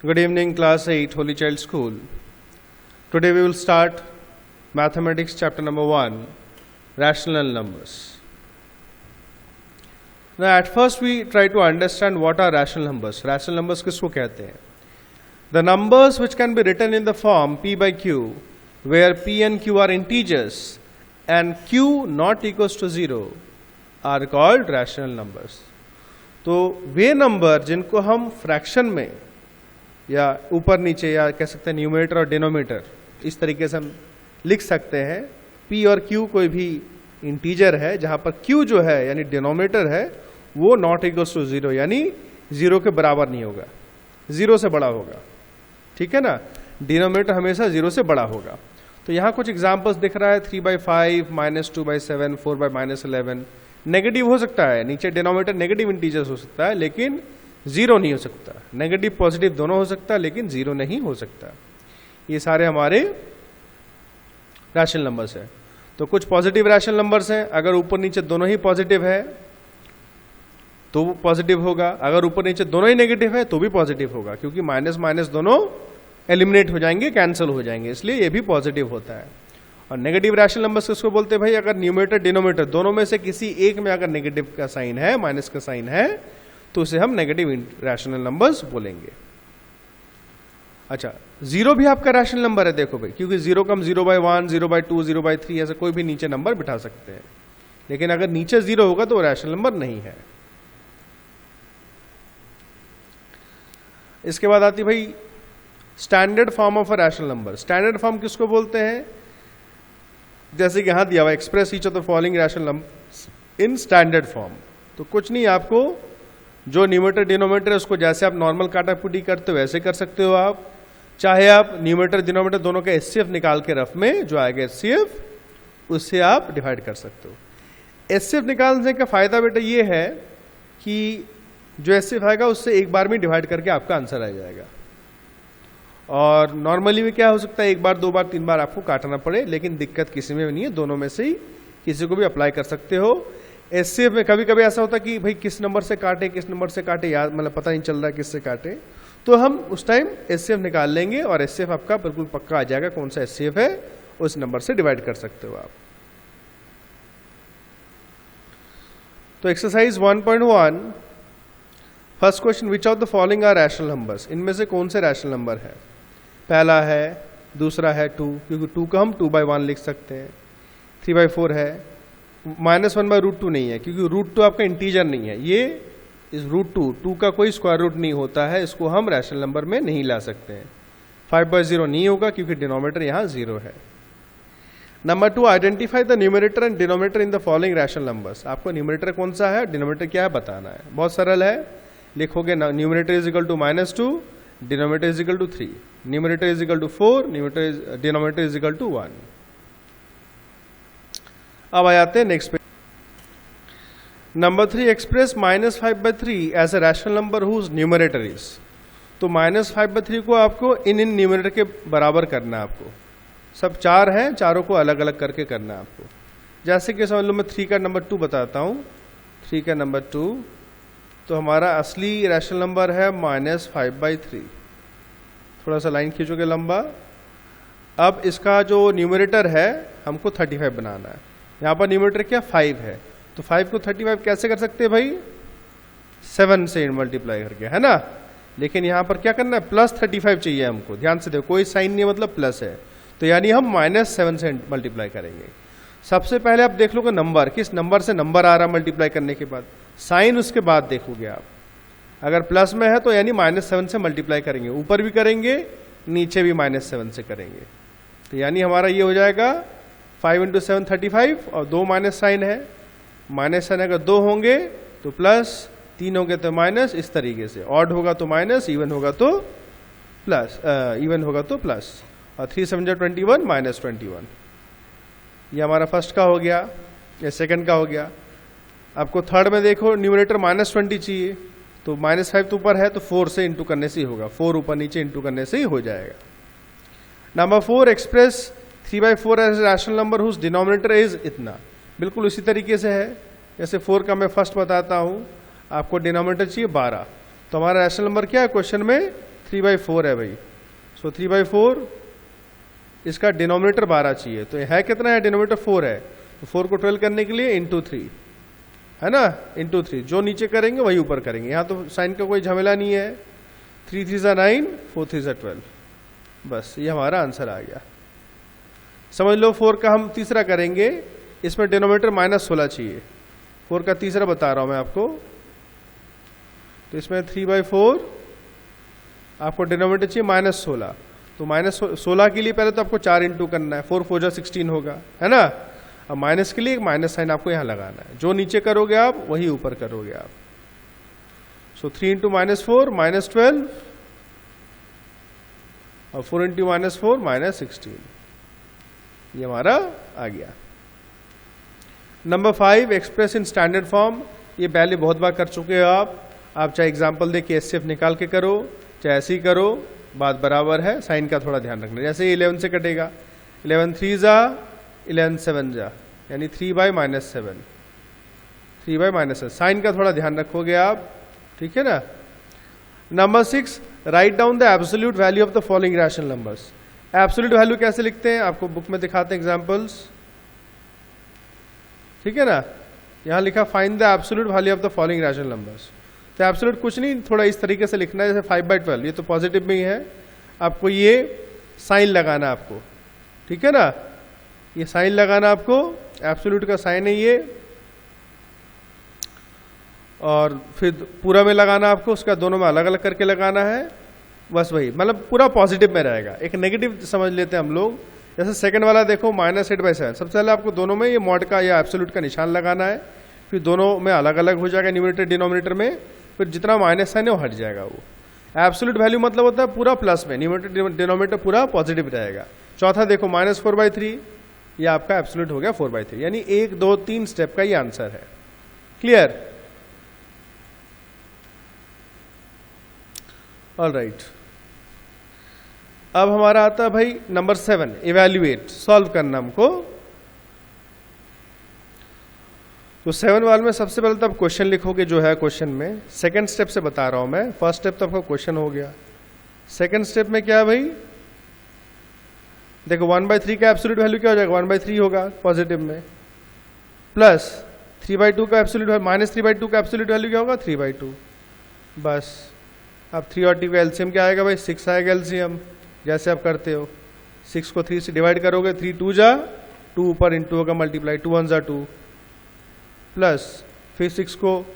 Good evening, class 8, Holy Child School. Today we will start mathematics chapter number 1, rational numbers. Now at first we try to understand what are rational numbers. Rational numbers किसको कहते हैं? The numbers which can be written in the form p by q, where p and q are integers and q not equals to 0 are called rational numbers. तो वे number जिनको हम fraction में या ऊपर नीचे या कह सकते हैं न्यूमरेटर और डिनोमिनेटर इस तरीके से हम लिख सकते हैं. p और q कोई भी इंटीजर है जहां पर q जो है यानी डिनोमिनेटर है वो नॉट इक्वल्स टू 0 यानी 0 के बराबर नहीं होगा, 0 से बड़ा होगा. ठीक है ना, डिनोमिनेटर हमेशा 0 से बड़ा होगा. तो यहाँ कुछ एग्जांपल्स दिख रहा है 3/5, -2/7, 4/-11. नेगेटिव हो सकता है, नीचे डिनोमिनेटर नेगेटिव इंटीजर्स हो सकता है लेकिन 0 नहीं हो सकता. नेगेटिव पॉजिटिव दोनों हो सकता है लेकिन 0 नहीं हो सकता. ये सारे हमारे रैशनल नंबर्स हैं. तो कुछ पॉजिटिव रैशनल नंबर्स हैं, अगर ऊपर नीचे दोनों ही पॉजिटिव है तो वो पॉजिटिव होगा, अगर ऊपर नीचे दोनों ही नेगेटिव है तो भी पॉजिटिव होगा, क्योंकि माइनस माइनस दोनों एलिमिनेट हो जाएंगे, कैंसिल हो जाएंगे, इसलिए ये भी पॉजिटिव होता है. और नेगेटिव रैशनल नंबर्स किसको बोलते हैं भाई? अगर न्यूमरेटर डिनोमिनेटर दोनों में से किसी एक में अगर नेगेटिव का साइन है, माइनस का साइन है, तो उसे हम नेगेटिव रैशनल नंबर्स बोलेंगे. अच्छा, 0 भी आपका रैशनल नंबर है देखो भाई, क्योंकि 0 को हम 0/1, 0/2, 0/3 ऐसा कोई भी नीचे नंबर बिठा सकते हैं. लेकिन अगर नीचे 0 होगा तो वो रैशनल नंबर नहीं है. इसके बाद आती भाई standard form of a rational number. Standard form किसको बोलते हैं? जैसे कि यहां दिया हुआ express each of the following rational numbers in standard form. तो कुछ नहीं, आपको जो न्यूमरेटर डिनोमिनेटर है उसको जैसे आप नॉर्मल काटाकुटी करते हो वैसे कर सकते हो. आप चाहे आप न्यूमरेटर डिनोमिनेटर दोनों का एचसीएफ निकाल के रफ में जो आएगा एचसीएफ उससे आप डिवाइड कर सकते हो. एचसीएफ निकालने का फायदा बेटा ये है कि जो एचसीएफ आएगा उससे एक बार में डिवाइड करके आपका आंसर आ जाएगा. और नॉर्मली में क्या हो सकता है, एक बार, 2 बार, 3 बार आपको काटना पड़े, लेकिन दिक्कत किसी में नहीं है, दोनों में से ही किसी को भी अप्लाई कर सकते हो. एचसीएफ में कभी कभी ऐसा होता है कि भाई किस नंबर से काटे किस नंबर से काटे याद मतलब पता नहीं चल रहा है किससे काटे, तो हम उस टाइम एचसीएफ निकाल लेंगे और एचसीएफ आपका बिल्कुल पक्का आ जाएगा कौन सा एचसीएफ है, उस नंबर से डिवाइड कर सकते हो आप. तो exercise 1.1 first question, which of the following are rational numbers. इनमें से कौन से रैशनल नंबर है? पहला है, दूसरा है 2, क्योंकि 2 का हम 2/1 लिख सकते हैं. 3/4 है, -1/√2 नहीं है क्योंकि √2 आपका इंटीजर नहीं है. ये इस √2 का कोई स्क्वायर रूट नहीं होता है, इसको हम रैशनल नंबर में नहीं ला सकते हैं. 5/0 नहीं होगा क्योंकि डिनोमिनेटर यहाँ 0 है. Number 2, identify the numerator and denominator in the following rational numbers. आपको न्यूमरेटर कौन सा है, डिनोमिनेटर क्या है बताना है. बहुत सरल है, लिखोगे numerator is equal to -2, denominator is equal to 3, numerator is equal to 4, denominator is equal to 1. अब आ जाते हैं नेक्स्ट पे. Number 3, express -5/3 as a rational number whose numerator is. तो -5/3 को आपको इन न्यूमरेटर के बराबर करना है. आपको सब 4 हैं, चारों को अलग अलग करके करना है आपको. जैसे कि समझ लो मैं 3 का नंबर 2 बताता हूँ. 3 का नंबर 2 तो हमारा असली रैशनल नंबर है -5/3. थोड़ा सा लाइन खींचोगे लंबा. अब इसका जो न्यूमरेटर है हमको 35 बनाना है. यहाँ पर न्यूमरेटर क्या 5 है, तो 5 को 35 कैसे कर सकते हैं भाई? 7 से मल्टीप्लाई करके, है ना. लेकिन यहाँ पर क्या करना है, +35 चाहिए हमको. ध्यान से देखो, कोई साइन नहीं है मतलब प्लस है, तो यानी हम -7 से मल्टीप्लाई करेंगे. सबसे पहले आप देख लोगे नंबर, किस नंबर से नंबर आ रहा है मल्टीप्लाई करने के बाद. साइन उसके बाद देखोगे आप, अगर प्लस में है तो यानी -7 से मल्टीप्लाई करेंगे. ऊपर भी करेंगे, नीचे भी -7 से करेंगे. तो यानी हमारा ये हो जाएगा 5 × 7 35 और 2 माइनस साइन है. माइनस साइन अगर 2 होंगे तो प्लस, 3 होंगे तो माइनस, इस तरीके से. ऑड होगा तो माइनस, इवन होगा तो प्लस, इवन होगा तो प्लस. और 3 7 21 -21. ये हमारा फर्स्ट का हो गया, ये सेकंड का हो गया. आपको थर्ड में देखो न्यूमरेटर -20 चाहिए, तो -5 तो ऊपर है तो 4 से इंटू करने से ही होगा. 4 ऊपर नीचे इंटू करने से ही हो जाएगा. Number 4, express 3/4 as rational number whose denominator is इतना. बिल्कुल उसी तरीके से है जैसे 4 का मैं फर्स्ट बताता हूँ. आपको डिनोमिनेटर चाहिए 12, तो हमारा रैशनल नंबर क्या है क्वेश्चन में? 3/4 है भाई। सो 3/4, इसका डिनोमिनेटर 12 चाहिए, तो है कितना है? डिनोमिनेटर 4 है, तो 4 को 12 करने के लिए इंटू 3 है ना, इंटू 3। जो नीचे करेंगे वही ऊपर करेंगे, यहाँ तो साइन का कोई झमेला नहीं है। 3 3 ज़ा 9, 4 3 ज़ा 12, बस ये हमारा आंसर आ गया। समझ लो 4 का हम तीसरा करेंगे, इसमें डिनोमिनेटर -16 चाहिए। 4 का तीसरा बता रहा हूं मैं आपको, तो इसमें 3/4 आपको डिनोमिनेटर चाहिए -16, तो -16 के लिए पहले तो आपको 4 इंटू करना है, 4 4 जा 16 होगा, है ना। अब माइनस के लिए एक माइनस साइन आपको यहां लगाना है, जो नीचे करोगे आप वही ऊपर करोगे आप। सो 3 इंटू -4 -12, और 4 इंटू -4 -16, ये हमारा आ गया। Number 5 express in standard form, ये पहले बहुत बार कर चुके हो आप चाहे एग्जांपल दे के एचसीएफ निकाल के करो, चाहे ऐसे ही करो, बात बराबर है। साइन का थोड़ा ध्यान रखना, जैसे 11 से कटेगा, 11 3 जा 11 7 जा, यानी 3/-7, 3/-7। साइन का थोड़ा ध्यान रखोगे आप, ठीक है ना। Number 6 write down the absolute value of the following rational numbers. Absolute value कैसे लिखते हैं आपको बुक में दिखाते हैं एग्जांपल्स, ठीक है ना। यहां लिखा find the absolute value of the following rational numbers. तो एब्सोल्यूट कुछ नहीं, थोड़ा इस तरीके से लिखना है, जैसे 5/12, ये तो पॉजिटिव में ही है, आपको ये साइन लगाना आपको, ठीक है ना, ये साइन लगाना आपको, एब्सोल्यूट का साइन है ये, और फिर पूरा में लगाना आपको, उसका दोनों में अलग अलग करके लगाना है, बस वही, मतलब पूरा पॉजिटिव में रहेगा। एक नेगेटिव समझ लेते हैं हम लोग, जैसे सेकंड वाला देखो -8/7, सबसे पहले आपको दोनों में ये मॉड का या एब्सोल्यूट का निशान लगाना है, फिर दोनों में अलग अलग हो जाएगा न्यूमरेटर डिनोमिनेटर में, फिर जितना माइनस साइन है वो हट जाएगा। वो एब्सोल्यूट वैल्यू मतलब होता है पूरा प्लस में, न्यूमरेटर डिनोमिनेटर पूरा पॉजिटिव रहेगा। चौथा देखो -4/3, ये आपका एब्सोल्यूट हो गया 4/3, यानी 1 2 3 स्टेप का ये आंसर है। क्लियर? ऑलराइट, अब हमारा आता है भाई नंबर 7 इवैल्यूएट, सॉल्व करना हमको। तो 7 वाले में सबसे पहले तो आप क्वेश्चन लिखोगे जो है क्वेश्चन में, सेकंड स्टेप से बता रहा हूं मैं, फर्स्ट स्टेप तो आपका क्वेश्चन हो गया। सेकंड स्टेप में क्या है भाई, देखो 1/3 का एब्सोल्यूट वैल्यू क्या हो जाएगा, 1/3 होगा पॉजिटिव में, प्लस 3/2 का एब्सोल्यूट वैल्यू, -3/2 का एब्सोल्यूट वैल्यू क्या होगा, 3/2, बस। अब 3 और 2 का एलसीएम क्या आएगा भाई, 6 आएगा एलसीएम, जैसे आप करते हो, 6 को 3 से डिवाइड करोगे, 3 2 जा 2 ऊपर इंटू होगा मल्टीप्लाई, 2 1 जा 2, प्लस फिर 6 को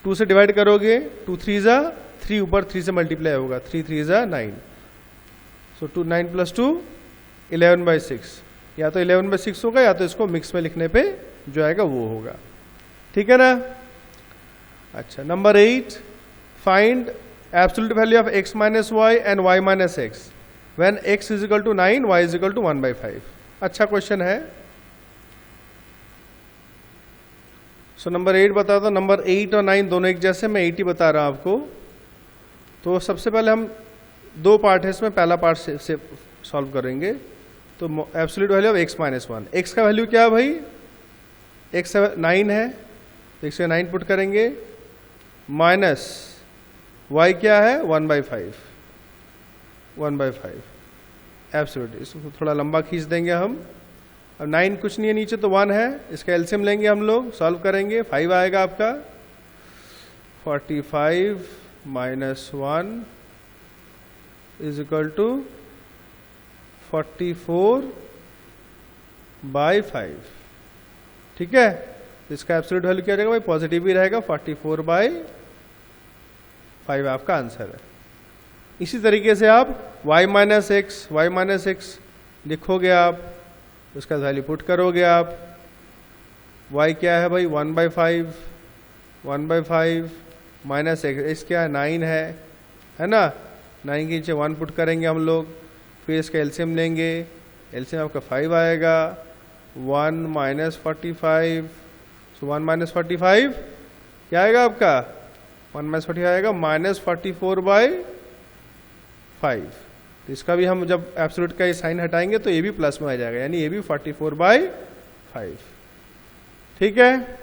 2 से डिवाइड करोगे, 2 3 जा 3 ऊपर 3 से मल्टीप्लाई होगा, 3 3 जा 9, सो 2 9 + 2 11/6, या तो 11/6 होगा या तो इसको मिक्स में लिखने पे जो आएगा वो होगा, ठीक है ना। अच्छा, number 8 find absolute value of x - y and y - x when x = 9 y = 1/5। अच्छा क्वेश्चन है। सो नंबर 8 बता दो, नंबर 8 और 9 दोनों एक जैसे, मैं 8 ही बता रहा हूं आपको। तो सबसे पहले हम 2 पार्ट है इसमें, पहला पार्ट से सॉल्व करेंगे। तो absolute value of x - 1, x का वैल्यू क्या है भाई, x 9 है, x से 9 पुट करेंगे, माइनस y क्या है 1/5, 1/5 एब्सोल्यूट। इसको थोड़ा लंबा खींच देंगे हम, अब 9 कुछ नहीं है नीचे तो 1 है, इसका एलसीएम लेंगे हम लोग, सॉल्व करेंगे, 5 आएगा आपका, 45 - 1 = 44/5, ठीक है। इसका एब्सोल्यूट वैल्यू क्या रहेगा भाई, पॉजिटिव ही रहेगा, 44/5 आपका आंसर है। इसी तरीके से आप y - x लिखोगे आप, उसका वैल्यू पुट करोगे आप, y क्या है भाई 1/5, 1/5 माइनस x क्या है 9 है ना, 9 के नीचे 1 पुट करेंगे हम लोग, फिर इसका एलसीएम लेंगे, एलसीएम आपका 5 आएगा, 1 - 45, सो 1 - 45 क्या आएगा आपका, 1 - 45 आएगा -44/5। तो इसका भी हम जब एब्सोल्यूट का ये साइन हटाएंगे तो ये भी प्लस में आ जाएगा, यानी ये भी 44/5, ठीक है।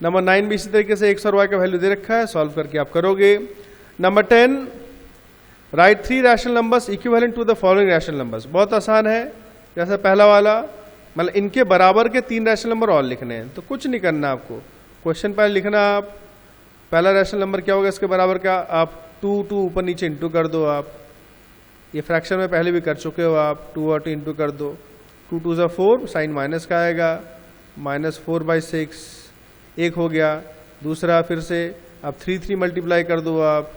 नंबर 9 भी इसी तरीके से x और y का वैल्यू दे रखा है, सॉल्व करके आप करोगे। Number 10, write 3 rational numbers equivalent to the following rational numbers. बहुत आसान है, जैसे पहला वाला, मतलब इनके बराबर के 3 रैशनल नंबर और लिखने हैं, तो कुछ नहीं करना आपको, क्वेश्चन पहले लिखना आप, पहला रैशनल नंबर क्या होगा इसके बराबर का, आप 2 ऊपर नीचे इंटू कर दो। आप ये फ्रैक्शन में पहले भी कर चुके हो आप, 2 और 2 इंटू कर दो, 2 2 = 4, साइन माइनस का आएगा, -4/6 एक हो गया। दूसरा फिर से अब 3 मल्टीप्लाई कर दो आप,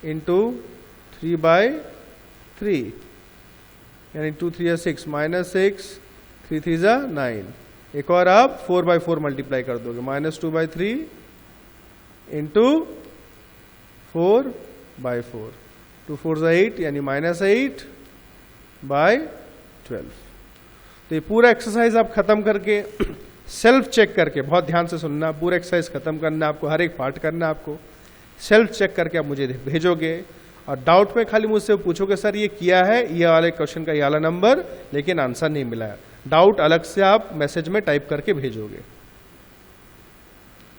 इंटू 3/3, यानी 2 3 6, -6, 3 3 9। एक और आप 4/4 मल्टीप्लाई कर दोगे, -2/3 इंटू 4/4, 2 4 8, यानी -8/12। तो ये पूरा एक्सरसाइज आप खत्म करके सेल्फ चेक करके, बहुत ध्यान से सुनना, पूरा एक्सरसाइज खत्म करना आपको, हर एक पार्ट करना आपको, सेल्फ चेक करके आप मुझे भेजोगे। और डाउट में खाली मुझसे पूछोगे सर ये किया है, ये वाले क्वेश्चन का ये वाला नंबर, लेकिन आंसर नहीं मिला है, डाउट अलग से आप मैसेज में टाइप करके भेजोगे।